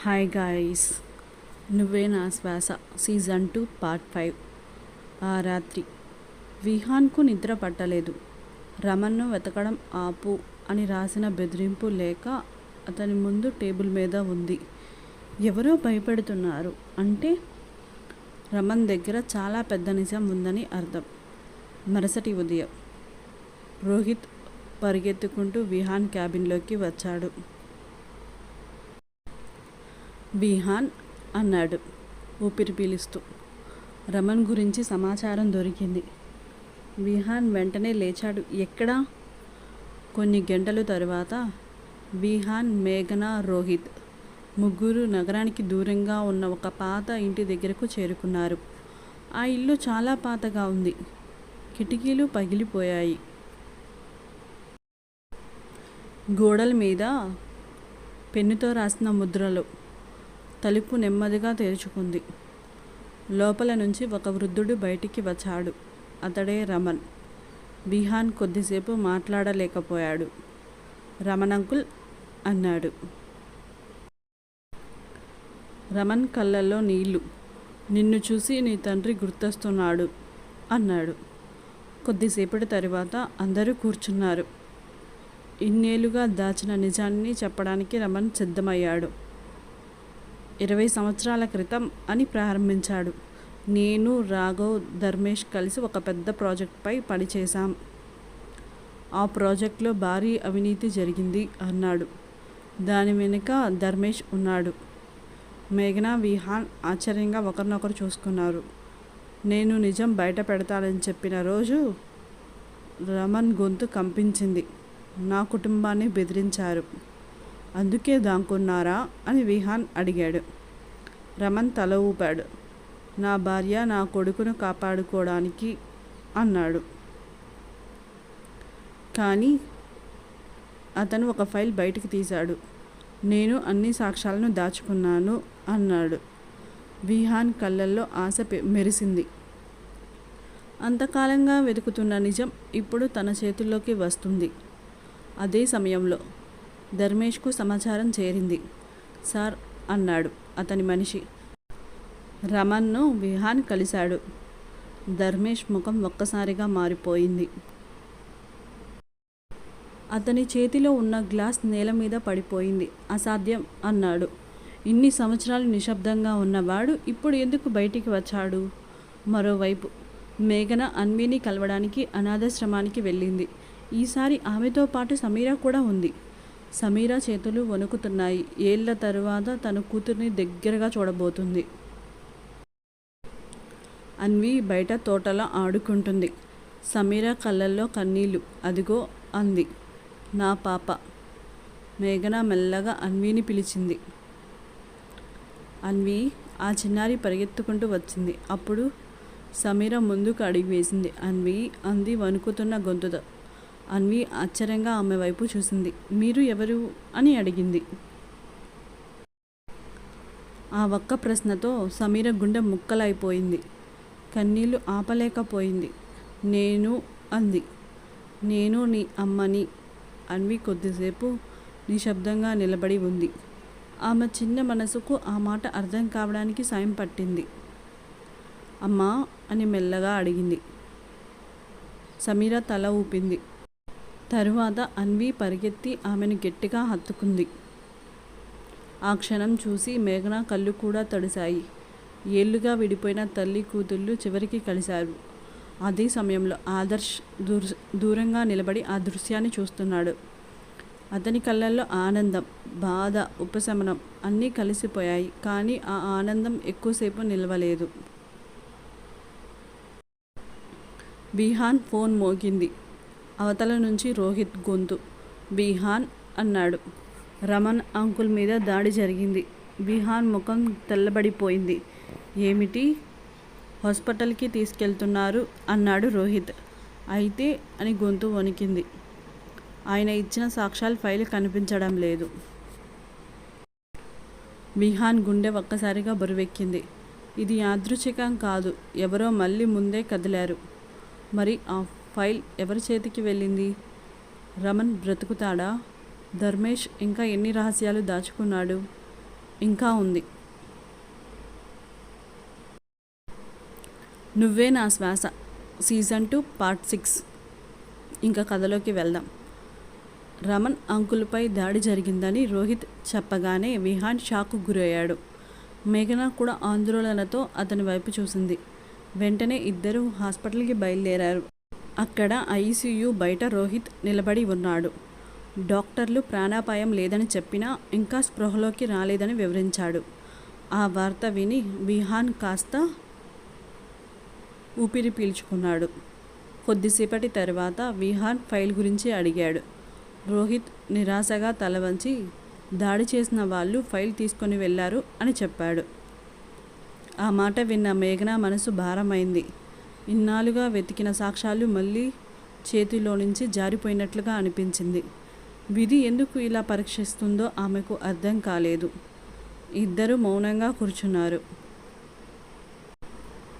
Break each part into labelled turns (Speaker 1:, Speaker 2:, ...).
Speaker 1: Hi guys, నువ్వే నా శ్వాస సీజన్ 2 పార్ట్ 5. ఆ రాత్రి విహాన్కు నిద్ర పట్టలేదు. రమన్ను వెతకడం ఆపు అని రాసిన బెదిరింపు లేక అతని ముందు టేబుల్ మీద ఉంది. ఎవరో భయపెడుతున్నారు అంటే రమన్ దగ్గర చాలా పెద్ద నిజం ఉందని అర్థం. మరుసటి ఉదయం రోహిత్ పరిగెత్తుకుంటూ విహాన్ క్యాబిన్లోకి వచ్చాడు. విహాన్ అన్నాడు ఊపిరి పీలుస్తూ. రమన్ గురించి సమాచారం దొరికింది. విహాన్ వెంటనే లేచాడు. ఎక్కడా? కొన్ని గంటల తరువాత విహాన్, మేఘన, రోహిత్ ముగ్గురు నగరానికి దూరంగా ఉన్న ఒక పాత ఇంటి దగ్గరకు చేరుకున్నారు. ఆ ఇల్లు చాలా పాతగా ఉంది. కిటికీలు పగిలిపోయాయి. గోడల మీద పెన్నుతో రాసిన ముద్రలు. తలుపు నెమ్మదిగా తెరుచుకుంది. లోపల నుంచి ఒక వృద్ధుడు బయటికి వచ్చాడు. అతడే రమన్. విహాన్ కొద్దిసేపు మాట్లాడలేకపోయాడు. రమన్ అంకుల్ అన్నాడు. రమన్ కళ్ళల్లో నీళ్లు. నిన్ను చూసి నీ తండ్రి గుర్తొస్తున్నాడు అన్నాడు. కొద్దిసేపటి తరువాత అందరూ కూర్చున్నారు. ఇన్నేళ్లుగా దాచిన నిజాన్ని చెప్పడానికి రమన్ సిద్ధమయ్యాడు. 20 సంవత్సరాల క్రితం అని ప్రారంభించాడు. నేను, రాఘవ్, ధర్మేష్ కలిసి ఒక పెద్ద ప్రాజెక్ట్పై పనిచేశాం. ఆ ప్రాజెక్టులో భారీ అవినీతి జరిగింది అన్నాడు. దాని వెనుక ధర్మేష్ ఉన్నాడు. మేఘన, విహాన్ ఆశ్చర్యంగా ఒకరినొకరు చూసుకున్నారు. నేను నిజం బయట పెడతానని చెప్పిన రోజు రమన్ గొంతు కంపించింది. నా కుటుంబాన్ని బెదిరించారు. అందుకే దాక్కున్నారా అని విహాన్ అడిగాడు. రమన్ తల ఊపాడు. నా భార్య, నా కొడుకును కాపాడుకోవడానికి అన్నాడు. కానీ అతను ఒక ఫైల్ బయటికి తీశాడు. నేను అన్ని సాక్ష్యాలను దాచుకున్నాను అన్నాడు. విహాన్ కళ్ళల్లో ఆశ మెరిసింది. అంతకాలంగా వెతుకుతున్న నిజం ఇప్పుడు తన చేతుల్లోకి వస్తుంది. అదే సమయంలో ధర్మేష్కు సమాచారం చేరింది. సార్ అన్నాడు అతని మనిషి. రమన్ను విహాన్ కలిశాడు. ధర్మేష్ ముఖం ఒక్కసారిగా మారిపోయింది. అతని చేతిలో ఉన్న గ్లాస్ నేల మీద పడిపోయింది. అసాధ్యం అన్నాడు. ఇన్ని సంవత్సరాలు నిశ్శబ్దంగా ఉన్నవాడు ఇప్పుడు ఎందుకు బయటికి వచ్చాడు? మరోవైపు మేఘన అన్విని కలవడానికి అనాథాశ్రమానికి వెళ్ళింది. ఈసారి ఆమెతో పాటు సమీరా కూడా ఉంది. సమీరా చేతులు వణుకుతున్నాయి. ఏళ్ల తరువాత తన కూతుర్ని దగ్గరగా చూడబోతుంది. అన్వి బయట తోటలో ఆడుకుంటుంది. సమీరా కళ్ళల్లో కన్నీళ్లు. అదిగో అంది, నా పాప. మేఘన మెల్లగా అన్విని పిలిచింది. అన్వి. ఆ చిన్నారి పరిగెత్తుకుంటూ వచ్చింది. అప్పుడు సమీరా ముందుకు అడుగు వేసింది. అన్వి అంది వణుకుతున్న గొంతుతో. అన్వి ఆశ్చర్యంగా ఆమె వైపు చూసింది. మీరు ఎవరు అని అడిగింది. ఆ ఒక్క ప్రశ్నతో సమీర గుండె ముక్కలైపోయింది. కన్నీళ్లు ఆపలేకపోయింది. నేను అంది. నేను నీ అమ్మని. అన్వి కొద్దిసేపు నిశ్శబ్దంగా నిలబడి ఉంది. ఆమె చిన్న మనసుకు ఆ మాట అర్థం కావడానికి సాయం పట్టింది. అమ్మా అని మెల్లగా అడిగింది. సమీర తల ఊపింది. తరువాత అన్వి పరిగెత్తి ఆమెను గట్టిగా హత్తుకుంది. ఆ క్షణం చూసి మేఘన కళ్ళు కూడా తడిశాయి. ఏళ్లుగా విడిపోయిన తల్లి కూతుళ్ళు చివరికి కలిశారు. అదే సమయంలో ఆదర్శ్ దూరంగా నిలబడి ఆ దృశ్యాన్ని చూస్తున్నాడు. అతని కళ్ళల్లో ఆనందం, బాధ, ఉపశమనం అన్నీ కలిసిపోయాయి. కానీ ఆ ఆనందం ఎక్కువసేపు నిలవలేదు. విహాన్ ఫోన్ మోగింది. అవతల నుంచి రోహిత్ గొంతు. విహాన్ అన్నాడు. రమన్ అంకుల్ మీద దాడి జరిగింది. విహాన్ ముఖం తెల్లబడిపోయింది. ఏమిటి? హాస్పిటల్కి తీసుకెళ్తున్నారు అన్నాడు రోహిత్. అయితే అని గొంతు వణికింది. ఆయన ఇచ్చిన సాక్ష్యాల ఫైల్ కనిపించడం లేదు. విహాన్ గుండె ఒక్కసారిగా బరువెక్కింది. ఇది యాదృచ్ఛికం కాదు. ఎవరో మళ్ళీ ముందే కదిలారు. మరి ఆ ఫైల్ ఎవరి చేతికి వెళ్ళింది? రమన్ బ్రతుకుతాడా? ధర్మేష్ ఇంకా ఎన్ని రహస్యాలు దాచుకున్నాడు? ఇంకా ఉంది. నువ్వే నా శ్వాస సీజన్ 2 పార్ట్ 6. ఇంకా కథలోకి వెళ్దాం. రమన్ అంకుల్పై దాడి జరిగిందని రోహిత్ చెప్పగానే విహాన్ షాక్కు గురయ్యాడు. మేఘన కూడా ఆందోళనతో అతని వైపు చూసింది. వెంటనే ఇద్దరూ హాస్పిటల్కి బయలుదేరారు. అక్కడ ఐసీయూ బయట రోహిత్ నిలబడి ఉన్నాడు. డాక్టర్లు ప్రాణాపాయం లేదని చెప్పినా ఇంకా స్పృహలోకి రాలేదని వివరించాడు. ఆ వార్త విని విహాన్ కాస్త ఊపిరి పీల్చుకున్నాడు. కొద్దిసేపటి తర్వాత విహాన్ ఫైల్ గురించి అడిగాడు. రోహిత్ నిరాశగా తల వంచి దాడి చేసిన వాళ్ళు ఫైల్ తీసుకొని వెళ్ళారు అని చెప్పాడు. ఆ మాట విన్న మేఘన మనసు భారమైంది. ఇన్నాళ్ళుగా వెతికిన సాక్ష్యాలు మళ్ళీ చేతిలో నుంచి జారిపోయినట్లుగా అనిపించింది. విధి ఎందుకు ఇలా పరీక్షిస్తుందో ఆమెకు అర్థం కాలేదు. ఇద్దరూ మౌనంగా కూర్చున్నారు.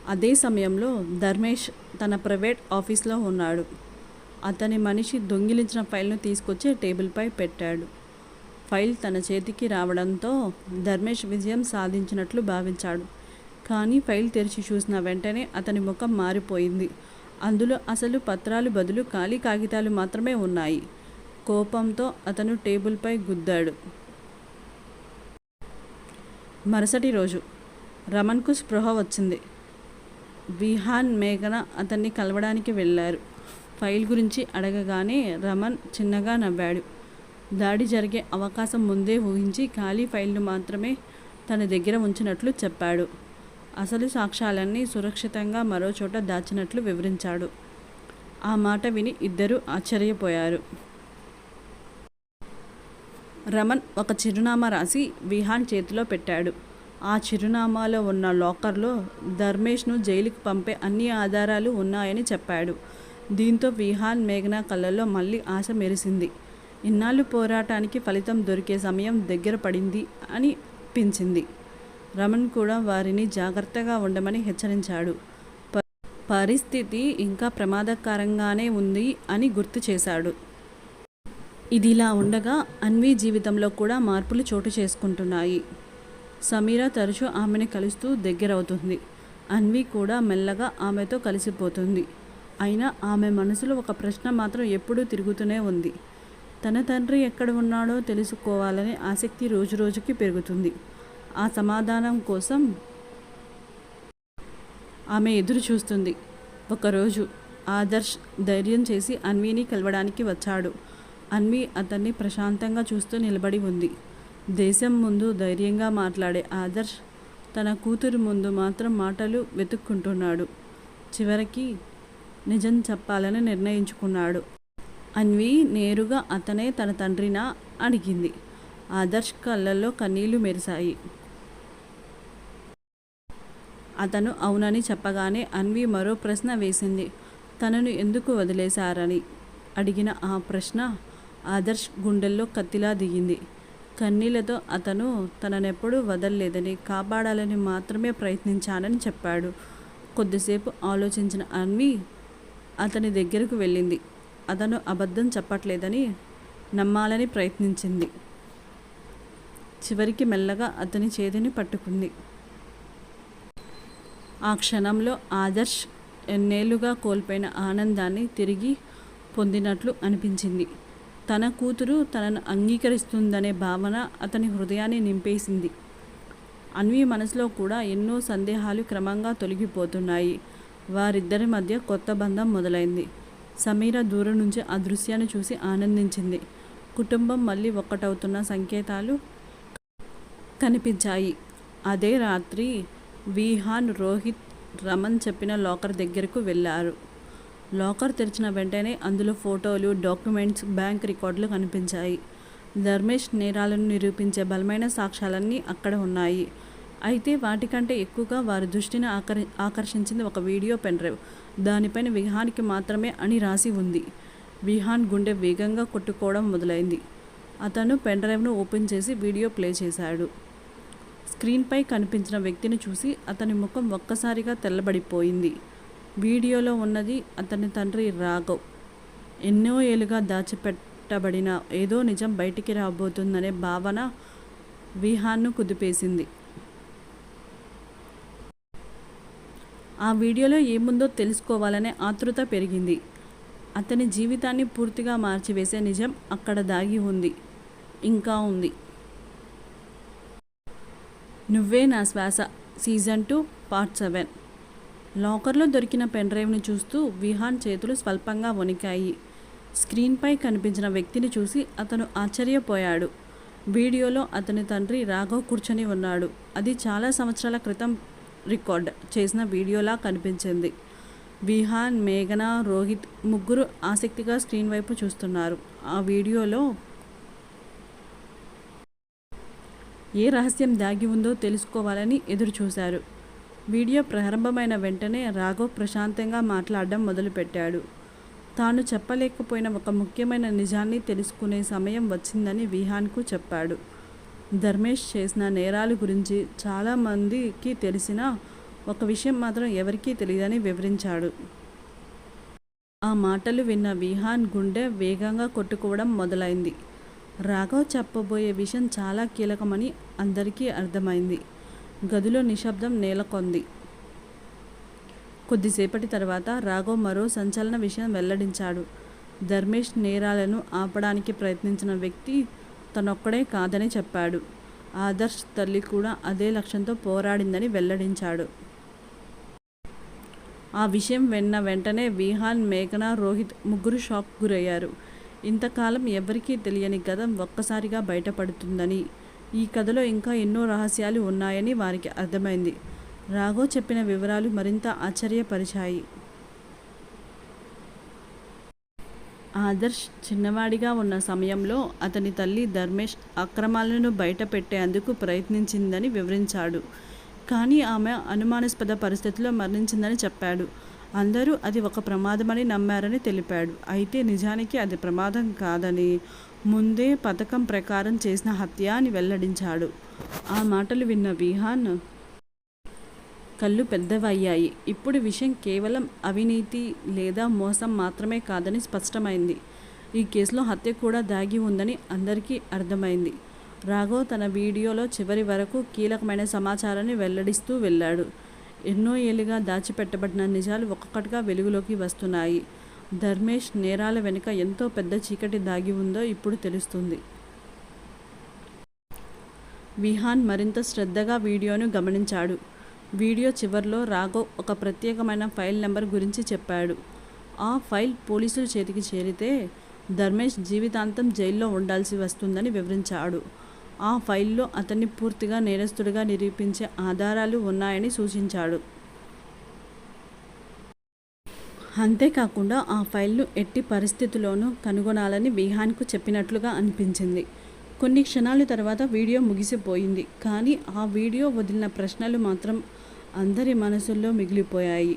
Speaker 1: అదే సమయంలో ధర్మేష్ తన ప్రైవేట్ ఆఫీస్లో ఉన్నాడు. అతని మనిషి దొంగిలించిన ఫైల్ను తీసుకొచ్చి టేబుల్పై పెట్టాడు. ఫైల్ తన చేతికి రావడంతో ధర్మేష్ విజయం సాధించినట్లు భావించాడు. కానీ ఫైల్ తెరిచి చూసిన వెంటనే అతని ముఖం మారిపోయింది. అందులో అసలు పత్రాలు బదులు ఖాళీ కాగితాలు మాత్రమే ఉన్నాయి. కోపంతో అతను టేబుల్పై గుద్దాడు. మరుసటి రోజు రమన్కు స్పృహ వచ్చింది. విహాన్, మేఘన అతన్ని కలవడానికి వెళ్ళారు. ఫైల్ గురించి అడగగానే రమన్ చిన్నగా నవ్వాడు. దాడి జరిగే అవకాశం ముందే ఊహించి ఖాళీ ఫైల్ను మాత్రమే తన దగ్గర ఉంచినట్లు చెప్పాడు. అసలు సాక్ష్యాలన్నీ సురక్షితంగా మరో చోట దాచినట్లు వివరించాడు. ఆ మాట విని ఇద్దరూ ఆశ్చర్యపోయారు. రమన్ ఒక చిరునామా రాసి విహాన్ చేతిలో పెట్టాడు. ఆ చిరునామాలో ఉన్న లాకర్లో ధర్మేష్ను జైలుకు పంపే అన్ని ఆధారాలు ఉన్నాయని చెప్పాడు. దీంతో విహాన్, మేఘన కళ్ళల్లో మళ్ళీ ఆశ మెరిసింది. ఇన్నాళ్ళు పోరాటానికి ఫలితం దొరికే సమయం దగ్గర పడింది అని అనిపించింది. రమన్ కూడా వారిని జాగ్రత్తగా ఉండమని హెచ్చరించాడు. పరిస్థితి ఇంకా ప్రమాదకరంగానే ఉంది అని గుర్తు చేశాడు. ఇదిలా ఉండగా అన్వి జీవితంలో కూడా మార్పులు చోటు చేసుకుంటున్నాయి. సమీర తరచూ ఆమెను కలుస్తూ దగ్గరవుతుంది. అన్వి కూడా మెల్లగా ఆమెతో కలిసిపోతుంది. అయినా ఆమె మనసులో ఒక ప్రశ్న మాత్రం ఎప్పుడూ తిరుగుతూనే ఉంది. తన తండ్రి ఎక్కడ ఉన్నాడో తెలుసుకోవాలనే ఆసక్తి రోజురోజుకి పెరుగుతుంది. ఆ సమాధానం కోసం ఆమె ఎదురు చూస్తుంది. ఒకరోజు ఆదర్శ్ ధైర్యం చేసి అన్విని కలవడానికి వచ్చాడు. అన్వి అతన్ని ప్రశాంతంగా చూస్తూ నిలబడి ఉంది. దేశం ముందు ధైర్యంగా మాట్లాడే ఆదర్శ్ తన కూతురు ముందు మాత్రం మాటలు వెతుక్కుంటున్నాడు. చివరికి నిజం చెప్పాలని నిర్ణయించుకున్నాడు. అన్వి నేరుగా అతనే తన తండ్రినా అడిగింది. ఆదర్శ్ కళ్ళల్లో కన్నీళ్లు మెరిశాయి. అతను అవునని చెప్పగానే అన్వి మరో ప్రశ్న వేసింది. తనను ఎందుకు వదిలేశారని అడిగిన ఆ ప్రశ్న ఆదర్శ్ గుండెల్లో కత్తిలా దిగింది. కన్నీళ్లతో అతను తననెప్పుడూ వదల్లేదని, కాపాడాలని మాత్రమే ప్రయత్నించానని చెప్పాడు. కొద్దిసేపు ఆలోచించిన అన్వి అతని దగ్గరకు వెళ్ళింది. అతను అబద్ధం చెప్పట్లేదని నమ్మాలని ప్రయత్నించింది. చివరికి మెల్లగా అతని చేతిని పట్టుకుంది. ఆ క్షణంలో ఆదర్శ్ ఎన్నేళ్లుగా కోల్పోయిన ఆనందాన్ని తిరిగి పొందినట్లు అనిపించింది. తన కూతురు తనను అంగీకరిస్తుందనే భావన అతని హృదయాన్ని నింపేసింది. అన్వి మనసులో కూడా ఎన్నో సందేహాలు క్రమంగా తొలగిపోతున్నాయి. వారిద్దరి మధ్య కొత్త బంధం మొదలైంది. సమీర దూరం నుంచి ఆ దృశ్యాన్ని చూసి ఆనందించింది. కుటుంబం మళ్ళీ ఒక్కటవుతున్న సంకేతాలు కనిపించాయి. అదే రాత్రి విహాన్, రోహిత్, రమన్ చెప్పిన లాకర్ దగ్గరకు వెళ్ళారు. లాకర్ తెరిచిన వెంటనే అందులో ఫోటోలు, డాక్యుమెంట్స్, బ్యాంక్ రికార్డులు కనిపించాయి. ధర్మేష్ నేరాలను నిరూపించే బలమైన సాక్ష్యాలన్నీ అక్కడ ఉన్నాయి. అయితే వాటికంటే ఎక్కువగా వారి దృష్టిని ఆకర్షించింది ఒక వీడియో పెన్డ్రైవ్. దానిపైన విహాన్కి మాత్రమే అని రాసి ఉంది. విహాన్ గుండె వేగంగా కొట్టుకోవడం మొదలైంది. అతను పెన్డ్రైవ్ను ఓపెన్ చేసి వీడియో ప్లే చేశాడు. స్క్రీన్పై కనిపించిన వ్యక్తిని చూసి అతని ముఖం ఒక్కసారిగా తెల్లబడిపోయింది. వీడియోలో ఉన్నది అతని తండ్రి రాఘవ్. ఎన్నో ఏళ్ళుగా దాచిపెట్టబడిన ఏదో నిజం బయటికి రాబోతుందనే భావన విహాన్ను కుదిపేసింది. ఆ వీడియోలో ఏముందో తెలుసుకోవాలనే ఆతృత పెరిగింది. అతని జీవితాన్ని పూర్తిగా మార్చివేసే నిజం అక్కడ దాగి ఉంది. ఇంకా ఉంది. నువ్వే నా శ్వాస సీజన్ 2 పార్ట్ 7. లాకర్లో దొరికిన పెన్ డ్రైవ్ను చూస్తూ విహాన్ చేతులు స్వల్పంగా వణికాయి. స్క్రీన్పై కనిపించిన వ్యక్తిని చూసి అతను ఆశ్చర్యపోయాడు. వీడియోలో అతని తండ్రి రాఘవ్ కూర్చొని ఉన్నాడు. అది చాలా సంవత్సరాల క్రితం రికార్డ్ చేసిన వీడియోలా కనిపించింది. విహాన్, మేఘన, రోహిత్ ముగ్గురు ఆసక్తిగా స్క్రీన్ వైపు చూస్తున్నారు. ఆ వీడియోలో ఏ రహస్యం దాగి ఉందో తెలుసుకోవాలని ఎదురు చూశారు. వీడియో ప్రారంభమైన వెంటనే రాఘవ్ ప్రశాంతంగా మాట్లాడడం మొదలుపెట్టాడు. తాను చెప్పలేకపోయిన ఒక ముఖ్యమైన నిజాన్ని తెలుసుకునే సమయం వచ్చిందని విహాన్కు చెప్పాడు. ధర్మేష్ చేసిన నేరాల గురించి చాలామందికి తెలిసినా ఒక విషయం మాత్రం ఎవరికీ తెలియదని వివరించాడు. ఆ మాటలు విన్న విహాన్ గుండె వేగంగా కొట్టుకోవడం మొదలైంది. రాఘవ్ చెప్పబోయే విషయం చాలా కీలకమని అందరికీ అర్థమైంది. గదిలో నిశ్శబ్దం నెలకొంది. కొద్దిసేపటి తర్వాత రాఘవ్ మరో సంచలన విషయం వెల్లడించాడు. ధర్మేష్ నేరాలను ఆపడానికి ప్రయత్నించిన వ్యక్తి తనొక్కడే కాదని చెప్పాడు. ఆదర్శ్ తల్లి కూడా అదే లక్ష్యంతో పోరాడిందని వెల్లడించాడు. ఆ విషయం విన్న వెంటనే విహాన్, మేఘన, రోహిత్ ముగ్గురు షాక్ గురయ్యారు. ఇంతకాలం ఎవరికీ తెలియని గతం ఒక్కసారిగా బయటపడుతుందని, ఈ కథలో ఇంకా ఎన్నో రహస్యాలు ఉన్నాయని వారికి అర్థమైంది. రాఘవ్ చెప్పిన వివరాలు మరింత ఆశ్చర్యపరిచాయి. ఆదర్శ్ చిన్నవాడిగా ఉన్న సమయంలో అతని తల్లి ధర్మేష్ అక్రమాలను బయట పెట్టేందుకు ప్రయత్నించిందని వివరించాడు. కానీ ఆమె అనుమానాస్పద పరిస్థితుల్లో మరణించిందని చెప్పాడు. అందరూ అది ఒక ప్రమాదమని నమ్మారని తెలిపాడు. అయితే నిజానికి అది ప్రమాదం కాదని, ముందే పథకం ప్రకారం చేసిన హత్య అని వెల్లడించాడు. ఆ మాటలు విన్న విహాన్ కళ్ళు పెద్దవయ్యాయి. ఇప్పుడు విషయం కేవలం అవినీతి లేదా మోసం మాత్రమే కాదని స్పష్టమైంది. ఈ కేసులో హత్య కూడా దాగి ఉందని అందరికీ అర్థమైంది. రాఘవ్ తన వీడియోలో చివరి వరకు కీలకమైన సమాచారాన్ని వెల్లడిస్తూ వెళ్ళాడు. ఎన్నో ఏళ్ళుగా దాచిపెట్టబడిన నిజాలు ఒక్కొక్కటిగా వెలుగులోకి వస్తున్నాయి. ధర్మేష్ నేరాల వెనుక ఎంతో పెద్ద చీకటి దాగి ఉందో ఇప్పుడు తెలుస్తుంది. విహాన్ మరింత శ్రద్ధగా వీడియోను గమనించాడు. వీడియో చివర్లో రాఘవ్ ఒక ప్రత్యేకమైన ఫైల్ నెంబర్ గురించి చెప్పాడు. ఆ ఫైల్ పోలీసుల చేతికి చేరితే ధర్మేష్ జీవితాంతం జైల్లో ఉండాల్సి వస్తుందని వివరించాడు. ఆ ఫైల్లో అతన్ని పూర్తిగా నేరస్తుడిగా నిరూపించే ఆధారాలు ఉన్నాయని సూచించాడు. అంతేకాకుండా ఆ ఫైల్ను ఎట్టి పరిస్థితుల్లోనూ కనుగొనాలని విహాన్కు చెప్పినట్లుగా అనిపించింది. కొన్ని క్షణాల తర్వాత వీడియో ముగిసిపోయింది. కానీ ఆ వీడియో వదిలిన ప్రశ్నలు మాత్రం అందరి మనసుల్లో మిగిలిపోయాయి.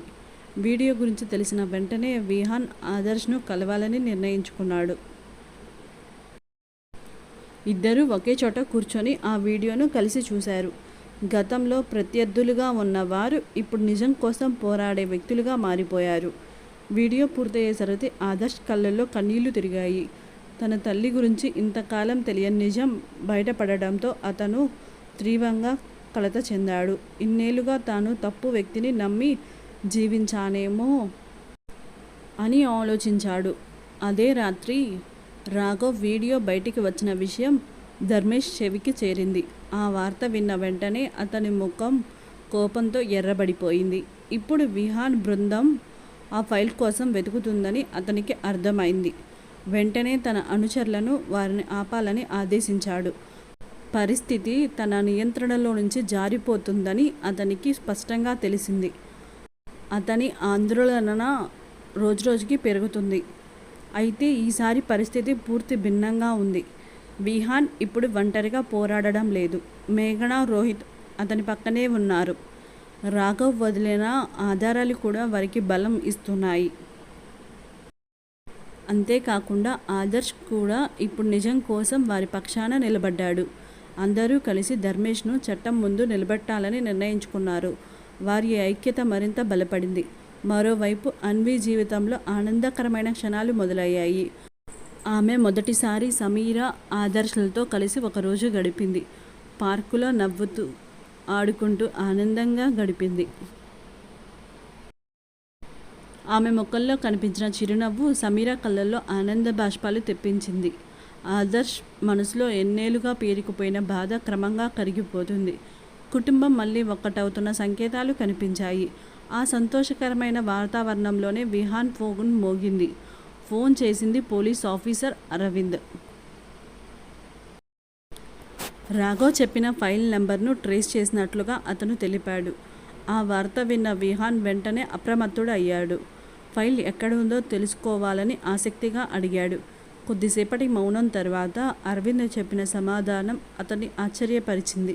Speaker 1: వీడియో గురించి తెలిసిన వెంటనే విహాన్ ఆదర్శ్ను కలవాలని నిర్ణయించుకున్నాడు. ఇద్దరూ ఒకే చోట కూర్చొని ఆ వీడియోను కలిసి చూశారు. గతంలో ప్రత్యర్థులుగా ఉన్నవారు ఇప్పుడు నిజం కోసం పోరాడే వ్యక్తులుగా మారిపోయారు. వీడియో పూర్తయ్యేసరికి ఆదర్శ్ కళ్ళల్లో కన్నీళ్లు తిరిగాయి. తన తల్లి గురించి ఇంతకాలం తెలియని నిజం బయటపడడంతో అతను తీవ్రంగా కలత చెందాడు. ఇన్నేళ్లుగా తాను తప్పు వ్యక్తిని నమ్మి జీవించానేమో అని ఆలోచించాడు. అదే రాత్రి రాఘవ్ వీడియో బయటికి వచ్చిన విషయం ధర్మేష్ చెవికి చేరింది. ఆ వార్త విన్న వెంటనే అతని ముఖం కోపంతో ఎర్రబడిపోయింది. ఇప్పుడు విహాన్ బృందం ఆ ఫైల్ కోసం వెతుకుతుందని అతనికి అర్థమైంది. వెంటనే తన అనుచరులను వారిని ఆపాలని ఆదేశించాడు. పరిస్థితి తన నియంత్రణలో నుంచి జారిపోతుందని అతనికి స్పష్టంగా తెలిసింది. అతని ఆందోళన రోజురోజుకి పెరుగుతుంది. అయితే ఈసారి పరిస్థితి పూర్తి భిన్నంగా ఉంది. విహాన్ ఇప్పుడు ఒంటరిగా పోరాడడం లేదు. మేఘన, రోహిత్ అతని పక్కనే ఉన్నారు. రాఘవ్ వదిలిన ఆధారాలు కూడా వారికి బలం ఇస్తున్నాయి. అంతేకాకుండా ఆదర్శ్ కూడా ఇప్పుడు నిజం కోసం వారి పక్షాన నిలబడ్డాడు. అందరూ కలిసి ధర్మేష్ను చట్టం ముందు నిలబెట్టాలని నిర్ణయించుకున్నారు. వారి ఐక్యత మరింత బలపడింది. మరోవైపు అన్వి జీవితంలో ఆనందకరమైన క్షణాలు మొదలయ్యాయి. ఆమె మొదటిసారి సమీర, ఆదర్శ్లతో కలిసి ఒకరోజు గడిపింది. పార్కులో నవ్వుతూ ఆడుకుంటూ ఆనందంగా గడిపింది. ఆమె ముఖంలో కనిపించిన చిరునవ్వు సమీర కళ్ళల్లో ఆనంద బాష్పాలు తెప్పించింది. ఆదర్శ్ మనసులో ఎన్నేళ్లుగా పేరుకుపోయిన బాధ క్రమంగా కరిగిపోతుంది. కుటుంబం మళ్ళీ ఒక్కటవుతున్న సంకేతాలు కనిపించాయి. ఆ సంతోషకరమైన వాతావరణంలోనే విహాన్ ఫోన్ మోగింది. ఫోన్ చేసింది పోలీస్ ఆఫీసర్ అరవింద్. రాఘవ్ చెప్పిన ఫైల్ నెంబర్ను ట్రేస్ చేసినట్లుగా అతను తెలిపాడు. ఆ వార్త విన్న విహాన్ వెంటనే అప్రమత్తుడు అయ్యాడు. ఫైల్ ఎక్కడ ఉందో తెలుసుకోవాలని ఆసక్తిగా అడిగాడు. కొద్దిసేపటి మౌనం తర్వాత అరవింద్ చెప్పిన సమాధానం అతన్ని ఆశ్చర్యపరిచింది.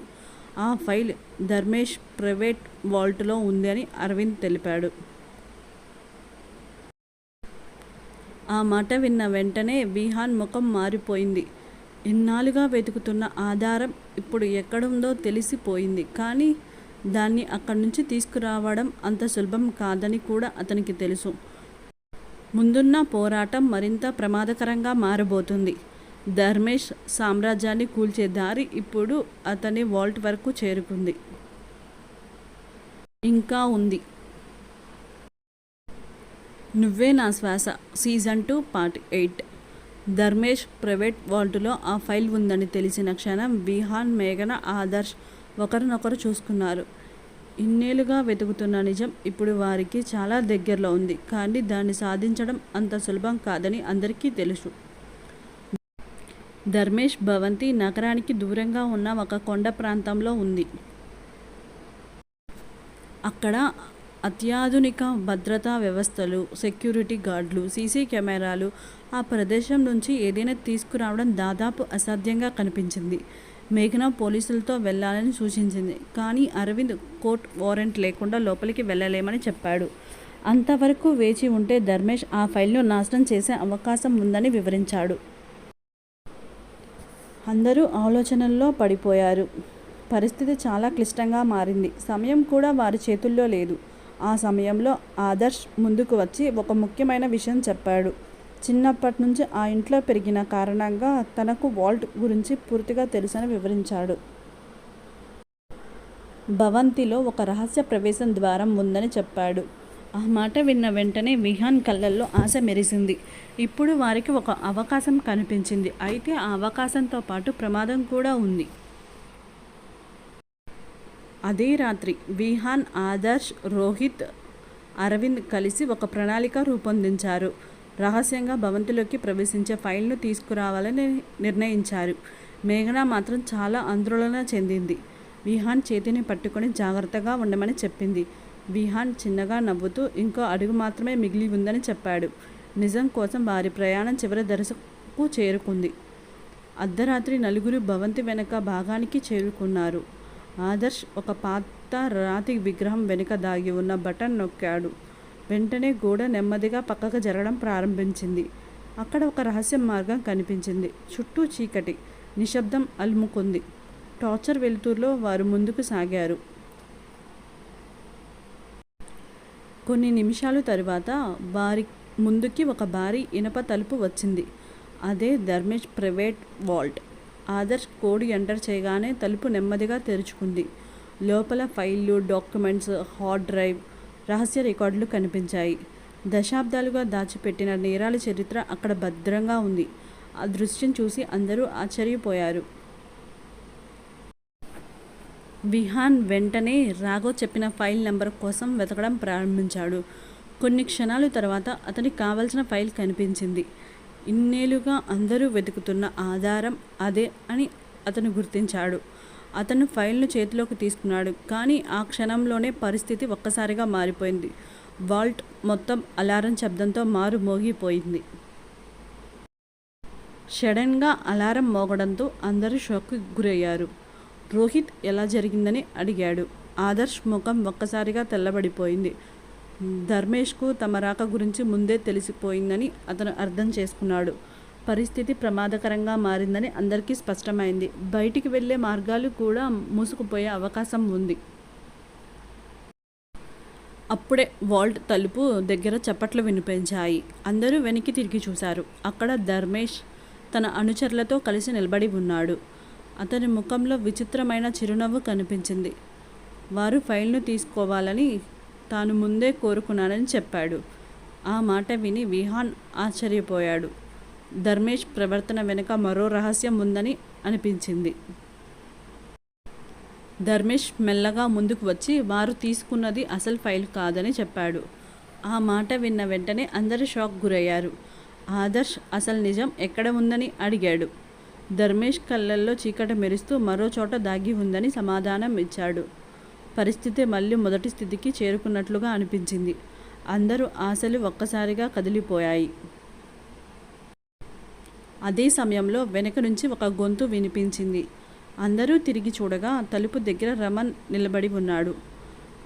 Speaker 1: ఆ ఫైల్ ధర్మేష్ ప్రైవేట్ వాల్ట్లో ఉంది అని అరవింద్ తెలిపాడు. ఆ మాట విన్న వెంటనే విహాన్ ముఖం మారిపోయింది. ఇన్నాళ్ళుగా వెతుకుతున్న ఆధారం ఇప్పుడు ఎక్కడుందో తెలిసిపోయింది. కానీ దాన్ని అక్కడి నుంచి తీసుకురావడం అంత సులభం కాదని కూడా అతనికి తెలుసు. ముందున్న పోరాటం మరింత ప్రమాదకరంగా మారబోతుంది. ధర్మేష్ సామ్రాజ్యాన్ని కూల్చే దారి ఇప్పుడు అతని వాల్ట్ వరకు చేరుకుంది. ఇంకా ఉంది. నువ్వే నా శ్వాస సీజన్ 2 పార్ట్ 8. ధర్మేష్ ప్రైవేట్ వాల్టులో ఆ ఫైల్ ఉందని తెలిసిన క్షణం విహాన్, మేఘన, ఆదర్శ్ ఒకరినొకరు చూసుకున్నారు. ఇన్నేళ్లుగా వెతుకుతున్న నిజం ఇప్పుడు వారికి చాలా దగ్గరలో ఉంది. కానీ దాన్ని సాధించడం అంత సులభం కాదని అందరికీ తెలుసు. ధర్మేష్ భవంతి నగరానికి దూరంగా ఉన్న ఒక కొండ ప్రాంతంలో ఉంది. అక్కడ అత్యాధునిక భద్రతా వ్యవస్థలు, సెక్యూరిటీ గార్డులు, సీసీ కెమెరాలు. ఆ ప్రదేశం నుంచి ఏదైనా తీసుకురావడం దాదాపు అసాధ్యంగా కనిపించింది. మేఘన పోలీసులతో వెళ్లాలని సూచించింది. కానీ అరవింద్ కోర్ట్ వారెంట్ లేకుండా లోపలికి వెళ్ళలేమని చెప్పాడు. అంతవరకు వేచి ఉంటే ధర్మేష్ ఆ ఫైల్ను నాశనం చేసే అవకాశం ఉందని వివరించాడు. అందరూ ఆలోచనల్లో పడిపోయారు. పరిస్థితి చాలా క్లిష్టంగా మారింది. సమయం కూడా వారి చేతుల్లో లేదు. ఆ సమయంలో ఆదర్శ్ ముందుకు వచ్చి ఒక ముఖ్యమైన విషయం చెప్పాడు. చిన్నప్పటి నుంచి ఆ ఇంట్లో పెరిగిన కారణంగా తనకు వాల్ట్ గురించి పూర్తిగా తెలుసని వివరించాడు. భవంతిలో ఒక రహస్య ప్రవేశం ద్వారం ఉందని చెప్పాడు. ఆ మాట విన్న వెంటనే విహాన్ కళ్ళల్లో ఆశ మెరిసింది. ఇప్పుడు వారికి ఒక అవకాశం కనిపించింది. అయితే ఆ అవకాశంతో పాటు ప్రమాదం కూడా ఉంది. అదే రాత్రి విహాన్, ఆదర్శ్, రోహిత్, అరవింద్ కలిసి ఒక ప్రణాళిక రూపొందించారు. రహస్యంగా భవంతిలోకి ప్రవేశించే ఫైల్ను తీసుకురావాలని నిర్ణయించారు. మేఘన మాత్రం చాలా ఆందోళన చెందింది. విహాన్ చేతిని పట్టుకొని జాగ్రత్తగా ఉండమని చెప్పింది. విహాన్ చిన్నగా నవ్వుతూ ఇంకో అడుగు మాత్రమే మిగిలి ఉందని చెప్పాడు. నిజం కోసం వారి ప్రయాణం చివరి దశకు చేరుకుంది. అర్ధరాత్రి నలుగురు భవంతి వెనక భాగానికి చేరుకున్నారు. ఆదర్శ్ ఒక పాత రాతి విగ్రహం వెనుక దాగి ఉన్న బటన్ నొక్కాడు. వెంటనే గోడ నెమ్మదిగా పక్కకు జరగడం ప్రారంభించింది. అక్కడ ఒక రహస్య మార్గం కనిపించింది. చుట్టూ చీకటి, నిశ్శబ్దం అలుముకుంది. టార్చర్ వెలుతురులో వారు ముందుకు సాగారు. కొన్ని నిమిషాలు తరువాత వారి ముందుకి ఒక భారీ ఇనప తలుపు వచ్చింది. అదే Dharmesh private vault. Adarsh code enter చేయగానే తలుపు నెమ్మదిగా తెరుచుకుంది. లోపల ఫైళ్ళు, డాక్యుమెంట్స్, హార్డ్ డ్రైవ్, రహస్య రికార్డులు కనిపించాయి. దశాబ్దాలుగా దాచిపెట్టిన నేరాల చరిత్ర అక్కడ భద్రంగా ఉంది. ఆ దృశ్యం చూసి అందరూ ఆశ్చర్యపోయారు. విహాన్ వెంటనే రాఘవ్ చెప్పిన ఫైల్ నెంబర్ కోసం వెతకడం ప్రారంభించాడు. కొన్ని క్షణాల తర్వాత అతనికి కావలసిన ఫైల్ కనిపించింది. ఇన్నేళ్లుగా అందరూ వెతుకుతున్న ఆధారం అదే అని అతను గుర్తించాడు. అతను ఫైల్ను చేతిలోకి తీసుకున్నాడు. కానీ ఆ క్షణంలోనే పరిస్థితి ఒక్కసారిగా మారిపోయింది. వాల్ట్ మొత్తం అలారం శబ్దంతో మోగిపోయింది. సడన్గా అలారం మోగడంతో అందరూ షాక్కి గురయ్యారు. రోహిత్ ఎలా జరిగిందని అడిగాడు. ఆదర్శ్ ముఖం ఒక్కసారిగా తెల్లబడిపోయింది. ధర్మేష్కు తమ రాక గురించి ముందే తెలిసిపోయిందని అతను అర్థం చేసుకున్నాడు. పరిస్థితి ప్రమాదకరంగా మారిందని అందరికీ స్పష్టమైంది. బయటికి వెళ్లే మార్గాలు కూడా మూసుకుపోయే అవకాశం ఉంది. అప్పుడే వాల్ట్ తలుపు దగ్గర చప్పట్లు వినిపించాయి. అందరూ వెనక్కి తిరిగి చూశారు. అక్కడ ధర్మేష్ తన అనుచరులతో కలిసి నిలబడి ఉన్నాడు. అతని ముఖంలో విచిత్రమైన చిరునవ్వు కనిపించింది. వారు ఫైల్ను తీసుకోవాలని తాను ముందే కోరుకున్నానని చెప్పాడు. ఆ మాట విని విహాన్ ఆశ్చర్యపోయాడు. ధర్మేష్ ప్రవర్తన వెనుక మరో రహస్యం ఉందని అనిపించింది. ధర్మేష్ మెల్లగా ముందుకు వచ్చి వారు తీసుకున్నది అసలు ఫైల్ కాదని చెప్పాడు. ఆ మాట విన్న వెంటనే అందరూ షాక్ గురయ్యారు. ఆదర్శ్ అసలు నిజం ఎక్కడ ఉందని అడిగాడు. ధర్మేష్ కళ్ళల్లో చీకటి మెరుస్తూ మరో చోట దాగి ఉందని సమాధానం ఇచ్చాడు. పరిస్థితి మళ్ళీ మొదటి స్థితికి చేరుకున్నట్లుగా అనిపించింది. అందరూ ఆశలు ఒక్కసారిగా కదిలిపోయాయి. అదే సమయంలో వెనక నుంచి ఒక గొంతు వినిపించింది. అందరూ తిరిగి చూడగా తలుపు దగ్గర రమణ్ నిలబడి ఉన్నాడు.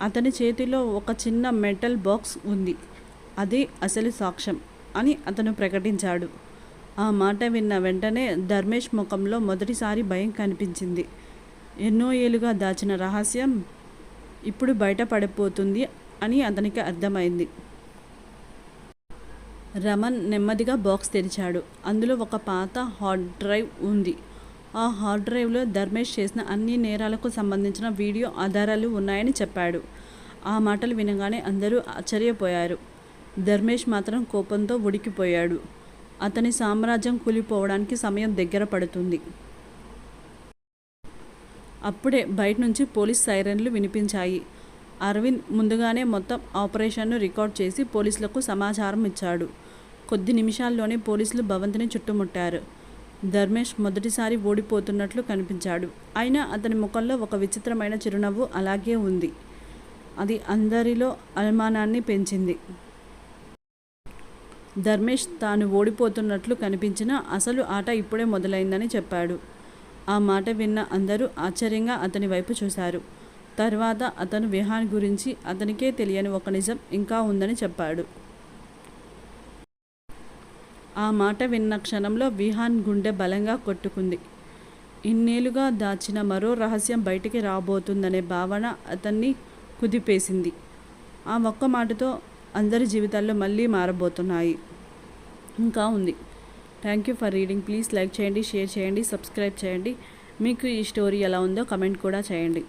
Speaker 1: అతని చేతిలో ఒక చిన్న మెటల్ బాక్స్ ఉంది. అదే అసలు సాక్ష్యం అని అతను ప్రకటించాడు. ఆ మాట విన్న వెంటనే ధర్మేష్ ముఖంలో మొదటిసారి భయం కనిపించింది. ఎన్నో ఏళ్ళుగా దాచిన రహస్యం ఇప్పుడు బయటపడిపోతుంది అని అతనికి అర్థమైంది. రమణ్ నెమ్మదిగా బాక్స్ తెరిచాడు. అందులో ఒక పాత హార్డ్ డ్రైవ్ ఉంది. ఆ హార్డ్ డ్రైవ్లో ధర్మేష్ చేసిన అన్ని నేరాలకు సంబంధించిన వీడియో ఆధారాలు ఉన్నాయని చెప్పాడు. ఆ మాటలు వినగానే అందరూ ఆశ్చర్యపోయారు. ధర్మేష్ మాత్రం కోపంతో ఉడికిపోయాడు. అతని సామ్రాజ్యం కూలిపోవడానికి సమయం దగ్గర పడుతుంది. అప్పుడే బయట నుంచి పోలీస్ సైరన్లు వినిపించాయి. అరవింద్ ముందుగానే మొత్తం ఆపరేషన్ను రికార్డ్ చేసి పోలీసులకు సమాచారం ఇచ్చాడు. కొద్ది నిమిషాల్లోనే పోలీసులు భవంతిని చుట్టుముట్టారు. ధర్మేష్ మొదటిసారి ఓడిపోతున్నట్లు కనిపించాడు. అయినా అతని ముఖంలో ఒక విచిత్రమైన చిరునవ్వు అలాగే ఉంది. అది అందరిలో అనుమానాన్ని పెంచింది. ధర్మేష్ తాను ఓడిపోతున్నట్లు కనిపించినా అసలు ఆట ఇప్పుడే మొదలైందని చెప్పాడు. ఆ మాట విన్న అందరూ ఆశ్చర్యంగా అతని వైపు చూశారు. తర్వాత అతను విహాన్ గురించి అతనికే తెలియని ఒక నిజం ఇంకా ఉందని చెప్పాడు. ఆ మాట విన్న క్షణంలో విహాన్ గుండె బలంగా కొట్టుకుంది. ఇన్నేళ్లుగా దాచిన మరో రహస్యం బయటికి రాబోతుందనే భావన అతన్ని కుదిపేసింది. ఆ ఒక్క మాటతో అందరి జీవితాల్లో మళ్ళీ మారబోతున్నాయి. ఇంకా ఉంది. Thank you for reading. Please like చేయండి, షేర్ చేయండి, సబ్స్క్రైబ్ చేయండి. మీకు ఈ స్టోరీ ఎలా ఉందో కమెంట్ కూడా చేయండి.